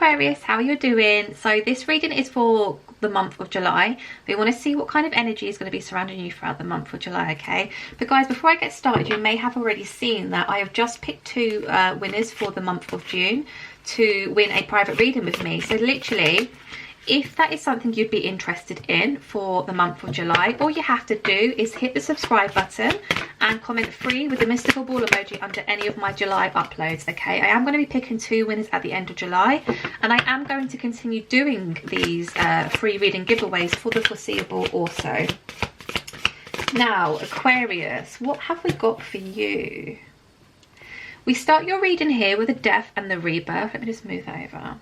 Aquarius, how you're doing? So this reading is for the month of July. We want to see what kind of energy is going to be surrounding you throughout the month of July, okay? But guys, before I get started, you may have already seen that I have just picked two winners for the month of June to win a private reading with me. So literally, if that is something you'd be interested in for the month of July, all you have to do is hit the subscribe button and comment free with the mystical ball emoji under any of my July uploads, okay? I am going to be picking two winners at the end of July, and I am going to continue doing these free reading giveaways for the foreseeable also. Now, Aquarius, what have we got for you? We start your reading here with the Death and the Rebirth. Let me just move over.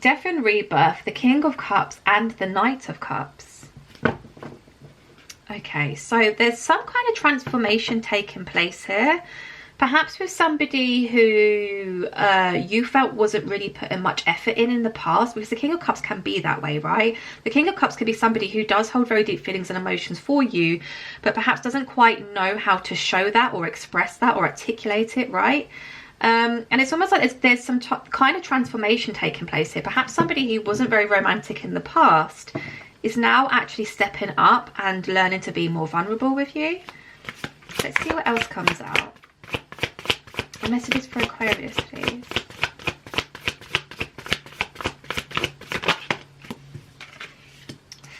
Death and Rebirth, the King of Cups and the Knight of Cups. Okay, so there's some kind of transformation taking place here. Perhaps with somebody who you felt wasn't really putting much effort in the past, because the King of Cups can be that way, right? The King of Cups could be somebody who does hold very deep feelings and emotions for you, but perhaps doesn't quite know how to show that or express that or articulate it, right? And it's almost like there's some kind of transformation taking place here. Perhaps somebody who wasn't very romantic in the past is now actually stepping up and learning to be more vulnerable with you. Let's see what else comes out. A messages for Aquarius, please.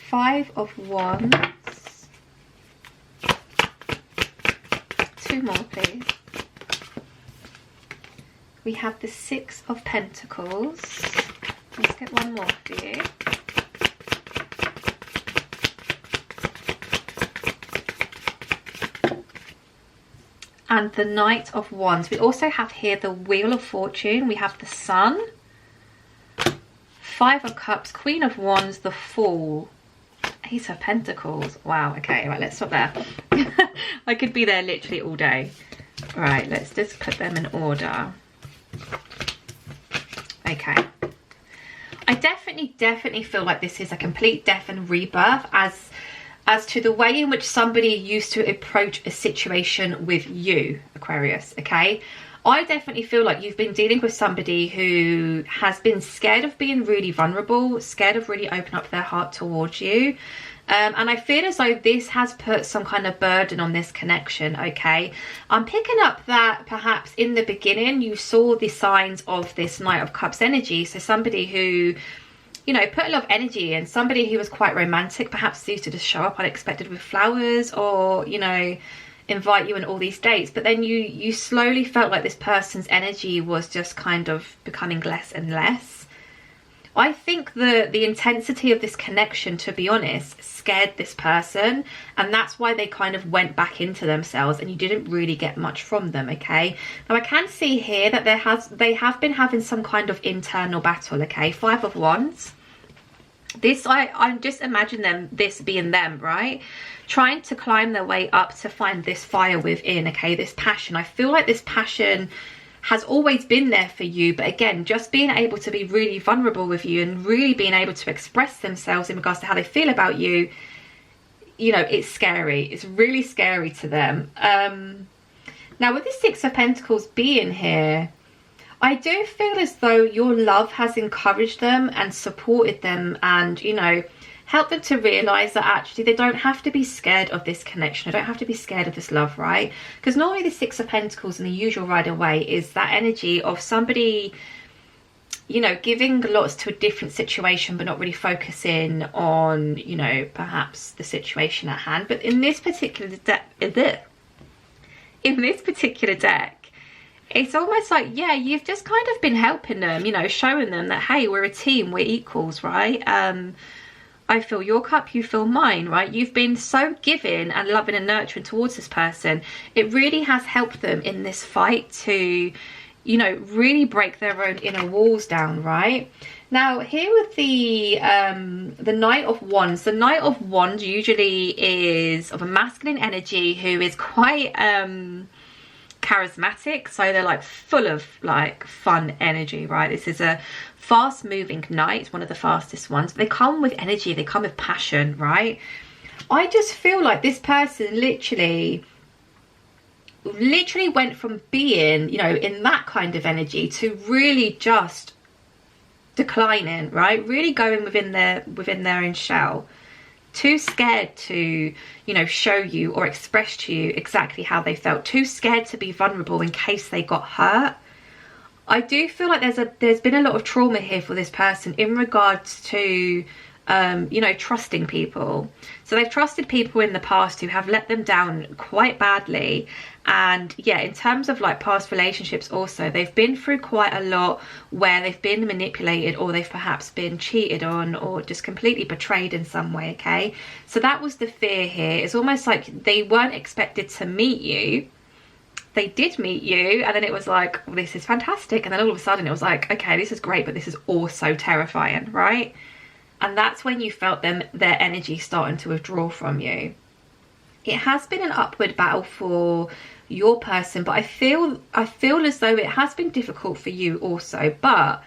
Five of Wands. Two more, please. We have the Six of Pentacles. Let's get one more for you. And the Knight of Wands. We also have here the Wheel of Fortune. We have the Sun. Five of Cups, Queen of Wands, the Fool. Ace of Pentacles. Wow, okay, right, let's stop there. I could be there literally all day. Right, let's just put them in order. Okay, I definitely feel like this is a complete death and rebirth as to the way in which somebody used to approach a situation with you, Aquarius, okay? I definitely feel like you've been dealing with somebody who has been scared of being really vulnerable, scared of really opening up their heart towards you. And I feel as though this has put some kind of burden on this connection, okay? I'm picking up that perhaps in the beginning you saw the signs of this Knight of Cups energy. So somebody who, you know, put a lot of energy in, somebody who was quite romantic, perhaps used to just show up unexpected with flowers or, you know, invite you on all these dates. But then you slowly felt like this person's energy was just kind of becoming less and less. I think the intensity of this connection, to be honest, scared this person, and that's why they kind of went back into themselves and you didn't really get much from them, okay? Now I can see here that they have been having some kind of internal battle, okay? Five of Wands. This, I just imagine this being them, right? Trying to climb their way up to find this fire within, okay? This passion. I feel like this passion has always been there for you, but again, just being able to be really vulnerable with you and really being able to express themselves in regards to how they feel about you, you know, it's scary. It's really scary to them. Now with the Six of Pentacles being here, I do feel as though your love has encouraged them and supported them and, you know, help them to realize that actually they don't have to be scared of this connection. They don't have to be scared of this love, right? Because normally the Six of Pentacles in the usual right away is that energy of somebody, you know, giving lots to a different situation but not really focusing on, you know, perhaps the situation at hand. But in this particular deck, it's almost like, yeah, you've just kind of been helping them, you know, showing them that, hey, we're a team, we're equals, right? I fill your cup, you fill mine, right? You've been so giving and loving and nurturing towards this person. It really has helped them in this fight to, you know, really break their own inner walls down, right? Now, here with the Knight of Wands. The Knight of Wands usually is of a masculine energy who is quite charismatic, so they're like full of like fun energy, right? This is a fast moving knight, one of the fastest ones. They come with energy, they come with passion, right? I just feel like this person literally went from being, you know, in that kind of energy to really just declining, right? Really going within their own shell. Too scared to, you know, show you or express to you exactly how they felt. Too scared to be vulnerable in case they got hurt. I do feel like there's been a lot of trauma here for this person in regards to, you know, trusting people. So they've trusted people in the past who have let them down quite badly. And yeah, in terms of like past relationships also, they've been through quite a lot where they've been manipulated, or they've perhaps been cheated on, or just completely betrayed in some way, okay? So that was the fear here. It's almost like they weren't expected to meet you. They did meet you, and then it was like, well, this is fantastic. And then all of a sudden it was like, okay, this is great, but this is also terrifying, right? And that's when you felt their energy starting to withdraw from you. It has been an upward battle for your person, but I feel as though it has been difficult for you also. But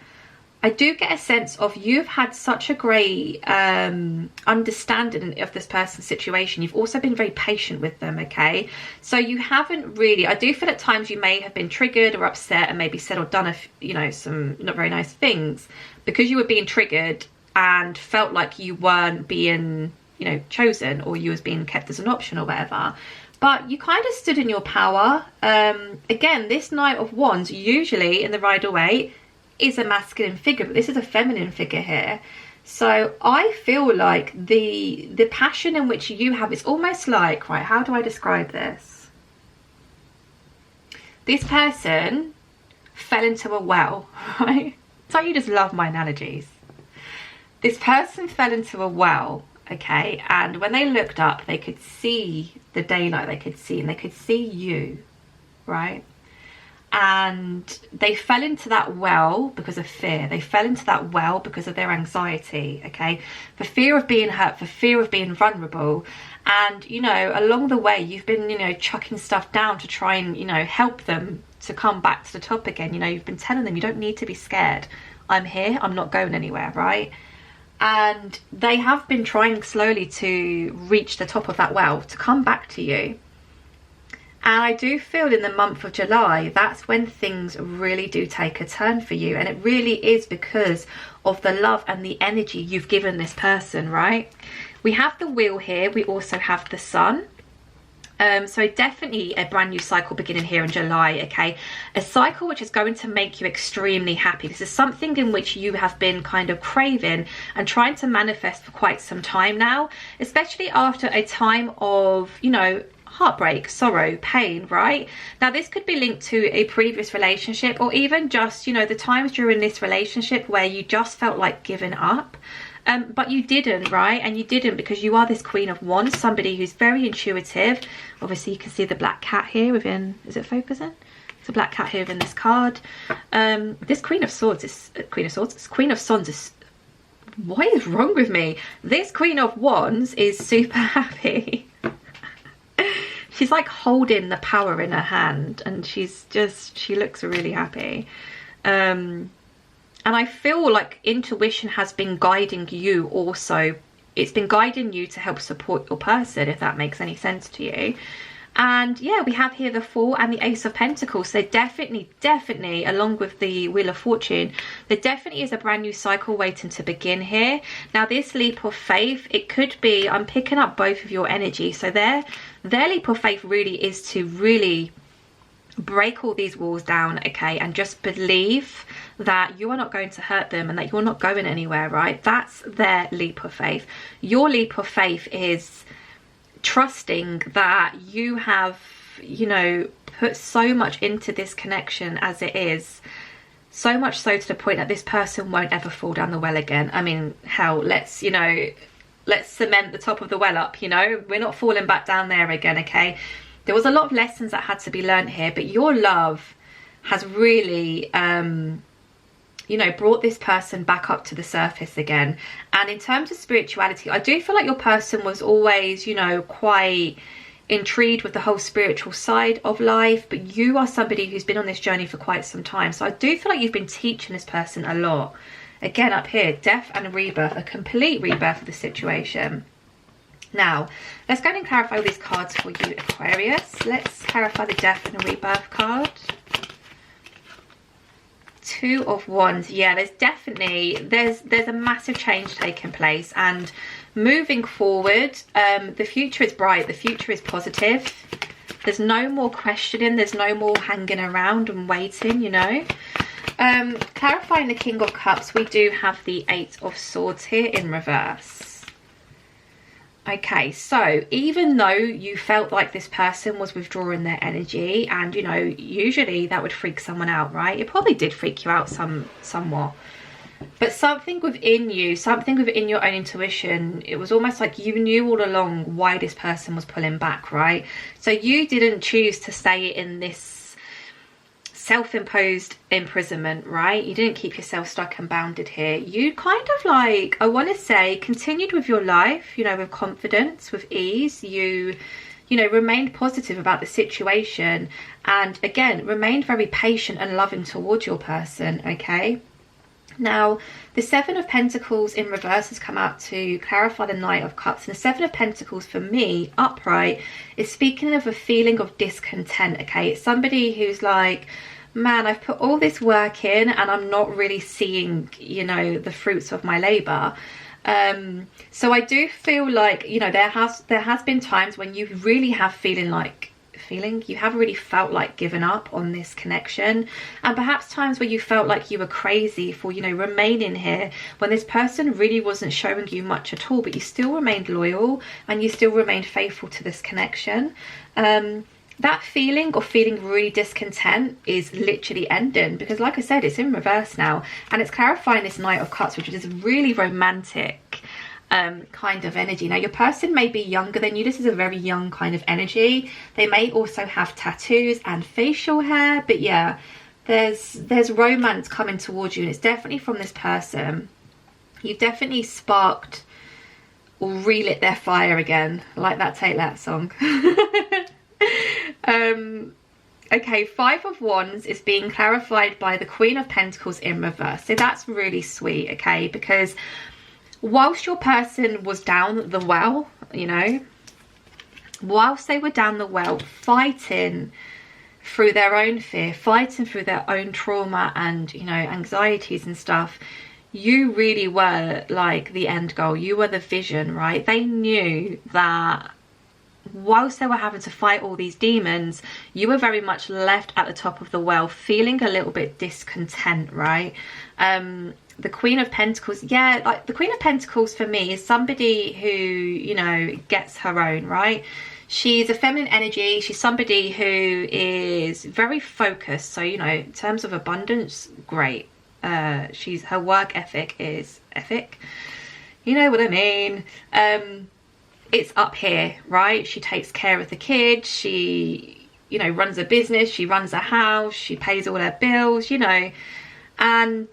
I do get a sense of you've had such a great understanding of this person's situation. You've also been very patient with them, okay? So you haven't really, I do feel at times you may have been triggered or upset and maybe said or done you know, some not very nice things because you were being triggered and felt like you weren't being, you know, chosen, or you was being kept as an option or whatever. But you kind of stood in your power. Again, this Knight of Wands, usually in the Rider-Waite, is a masculine figure, but this is a feminine figure here. So I feel like the passion in which you have, it's almost like, right, how do I describe this? This person fell into a well, right? So you just love my analogies. This person fell into a well, okay, and when they looked up, they could see the daylight, they could see you, right? And they fell into that well because of fear. They fell into that well because of their anxiety, okay? For fear of being hurt, for fear of being vulnerable. And, you know, along the way, you've been, you know, chucking stuff down to try and, you know, help them to come back to the top again. You know, you've been telling them you don't need to be scared. I'm here, I'm not going anywhere, right? And they have been trying slowly to reach the top of that well, to come back to you. And I do feel in the month of July, that's when things really do take a turn for you. And it really is because of the love and the energy you've given this person, right? We have the Wheel here. We also have the Sun. So definitely a brand new cycle beginning here in July, okay? A cycle which is going to make you extremely happy. This is something in which you have been kind of craving and trying to manifest for quite some time now, especially after a time of, you know, heartbreak, sorrow, pain, right? Now this could be linked to a previous relationship, or even just, you know, the times during this relationship where you just felt like giving up. But you didn't, right? And you didn't because you are this Queen of Wands, somebody who's very intuitive. Obviously you can see the black cat here within, is it focusing? It's a black cat here within this card. This Queen of Swords is, Queen of Swords is, what is wrong with me? This Queen of Wands is super happy. She's like holding the power in her hand, and she's just, she looks really happy. And I feel like intuition has been guiding you also. It's been guiding you to help support your person, if that makes any sense to you. And yeah, we have here the Fool and the Ace of Pentacles. So definitely, along with the Wheel of Fortune, there definitely is a brand new cycle waiting to begin here. Now this leap of faith, it could be, I'm picking up both of your energy. So their leap of faith really is to really break all these walls down, okay, and just believe that you are not going to hurt them and that you're not going anywhere, right? That's their leap of faith. Your leap of faith is trusting that you have, you know, put so much into this connection as it is, so much so to the point that this person won't ever fall down the well again. I mean, hell, let's, you know, let's cement the top of the well up, you know, we're not falling back down there again, okay? There was a lot of lessons that had to be learned here, but your love has really, you know, brought this person back up to the surface again. And in terms of spirituality, I do feel like your person was always, you know, quite intrigued with the whole spiritual side of life, but you are somebody who's been on this journey for quite some time. So I do feel like you've been teaching this person a lot. Again, up here, death and rebirth, a complete rebirth of the situation. Now, let's go and clarify all these cards for you, Aquarius. Let's clarify the death and the rebirth card. Two of Wands. Yeah, there's definitely there's a massive change taking place, and moving forward, the future is bright, the future is positive. There's no more questioning, there's no more hanging around and waiting, you know. Clarifying the King of Cups, we do have the Eight of Swords here in reverse. Okay, so even though you felt like this person was withdrawing their energy, and you know, usually that would freak someone out, right? It probably did freak you out somewhat. But something within you, something within your own intuition, it was almost like you knew all along why this person was pulling back, right? So you didn't choose to stay in this self-imposed imprisonment, right? You didn't keep yourself stuck and bounded here. You kind of like, I want to say, continued with your life, you know, with confidence, with ease. You know, remained positive about the situation, and again, remained very patient and loving towards your person, okay? Now, the Seven of Pentacles in reverse has come out to clarify the Knight of Cups. And the Seven of Pentacles, for me, upright, is speaking of a feeling of discontent, okay? It's somebody who's like, man, I've put all this work in and I'm not really seeing, you know, the fruits of my labour. So I do feel like, you know, there has been times when you really have you haven't really felt like giving up on this connection, and perhaps times where you felt like you were crazy for, you know, remaining here when this person really wasn't showing you much at all, but you still remained loyal and you still remained faithful to this connection. That feeling of feeling really discontent is literally ending, because like I said, it's in reverse now, and it's clarifying this Knight of Cups, which is really romantic kind of energy. Now, your person may be younger than you. This is a very young kind of energy. They may also have tattoos and facial hair, but yeah, there's romance coming towards you, and it's definitely from this person. You've definitely sparked or relit their fire again, like that Take That song. Okay, Five of Wands is being clarified by the Queen of Pentacles in reverse. So that's really sweet, okay, because whilst your person was down the well, you know, whilst they were down the well fighting through their own fear, fighting through their own trauma and, you know, anxieties and stuff, you really were like the end goal. You were the vision, right? They knew that whilst they were having to fight all these demons, you were very much left at the top of the well feeling a little bit discontent, right? The Queen of Pentacles, yeah, like the Queen of Pentacles for me is somebody who, you know, gets her own, right? She's a feminine energy. She's somebody who is very focused. So, you know, in terms of abundance, great. Her work ethic is epic. You know what I mean? It's up here, right? She takes care of the kids. She, you know, runs a business. She runs a house. She pays all her bills, you know. And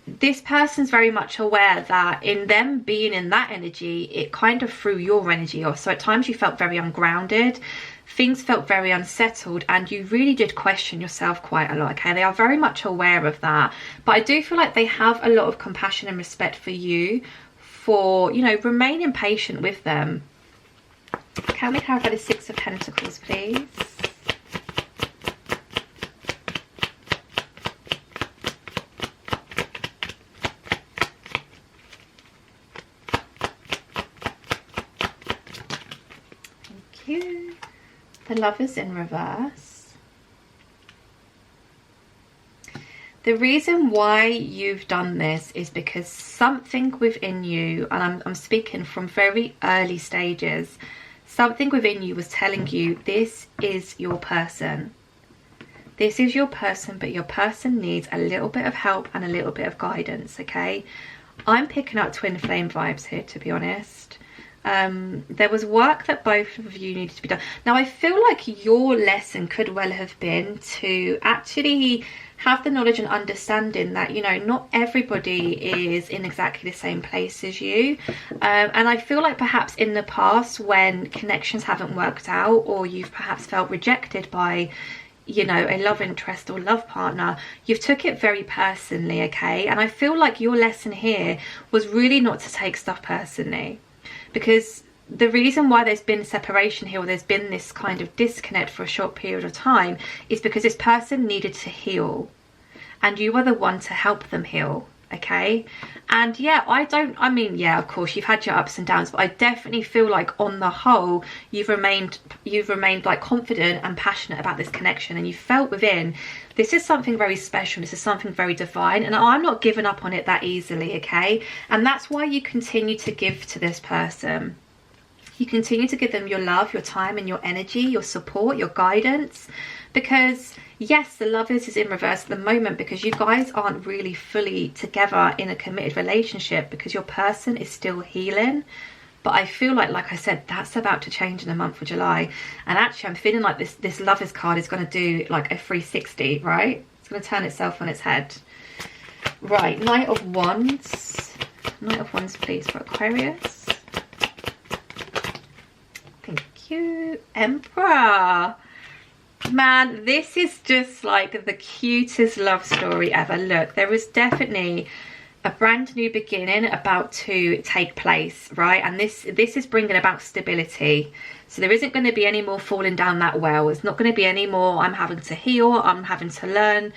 this person's very much aware that in them being in that energy, it kind of threw your energy off. So at times you felt very ungrounded. Things felt very unsettled, and you really did question yourself quite a lot, okay? They are very much aware of that. But I do feel like they have a lot of compassion and respect for you, for, you know, remaining patient with them. Can we clarify the Six of Pentacles, please? Thank you. The Lovers in reverse. The reason why you've done this is because something within you, and I'm speaking from very early stages, something within you was telling you this is your person. This is your person, but your person needs a little bit of help and a little bit of guidance, okay? I'm picking up twin flame vibes here, to be honest. There was work that both of you needed to be done. Now, I feel like your lesson could well have been to actually have the knowledge and understanding that, you know, not everybody is in exactly the same place as you. And I feel like perhaps in the past, when connections haven't worked out, or you've perhaps felt rejected by, you know, a love interest or love partner, you've took it very personally, okay? And I feel like your lesson here was really not to take stuff personally, because the reason why there's been separation here, or there's been this kind of disconnect for a short period of time, is because this person needed to heal. and you are the one to help them heal. Okay, and yeah, I mean, yeah, of course you've had your ups and downs, but I definitely feel like on the whole you've remained like confident and passionate about this connection, and you felt within, this is something very special, this is something very divine, and I'm not giving up on it that easily. Okay, and that's why you continue to give to this person. You continue to give them your love, your time, and your energy, your support, your guidance, because yes, the Lovers is in reverse at the moment because you guys aren't really fully together in a committed relationship, because your person is still healing. But I feel like I said, that's about to change in the month of July. And actually I'm feeling like this Lovers card is going to do like a 360, right? It's going to turn itself on its head. Right, Knight of Wands. Knight of Wands, please, for Aquarius. Thank you. Emperor. Man, this is just like the cutest love story ever. Look, there is definitely a brand new beginning about to take place, right? And this is bringing about stability. So there isn't going to be any more falling down that well. It's not going to be any more I'm having to heal, I'm having to learn.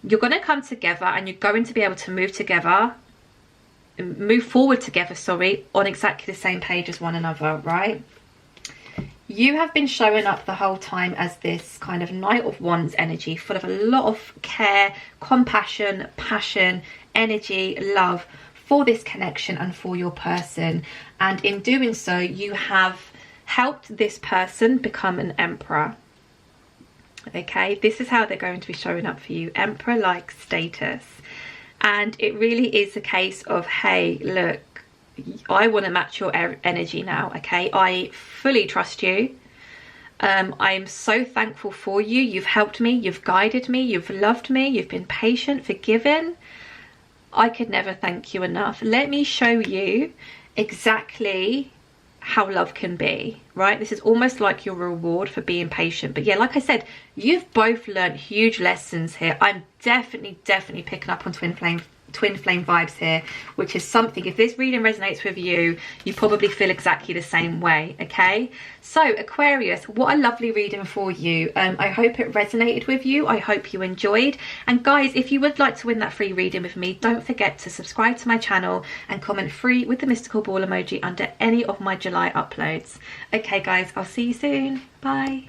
You're going to come together, and you're going to be able to move forward together, sorry, on exactly the same page as one another, right? You have been showing up the whole time as this kind of Knight of Wands energy, full of a lot of care, compassion, passion, energy, love for this connection and for your person. And in doing so, you have helped this person become an Emperor. Okay, this is how they're going to be showing up for you, Emperor-like status. And it really is a case of, hey, look, I want to match your energy now. Okay, I fully trust you. I'm so thankful for you. You've helped me, you've guided me, you've loved me, you've been patient, forgiving. I could never thank you enough. Let me show you exactly how love can be, right? This is almost like your reward for being patient. But yeah, like I said, you've both learned huge lessons here. I'm definitely picking up on twin flame vibes here, which is something, if this reading resonates with you, you probably feel exactly the same way. Okay, so Aquarius, what a lovely reading for you. I hope it resonated with you. I hope you enjoyed. And guys, if you would like to win that free reading with me, don't forget to subscribe to my channel and comment free with the mystical ball emoji under any of my July uploads. Okay guys, I'll see you soon. Bye.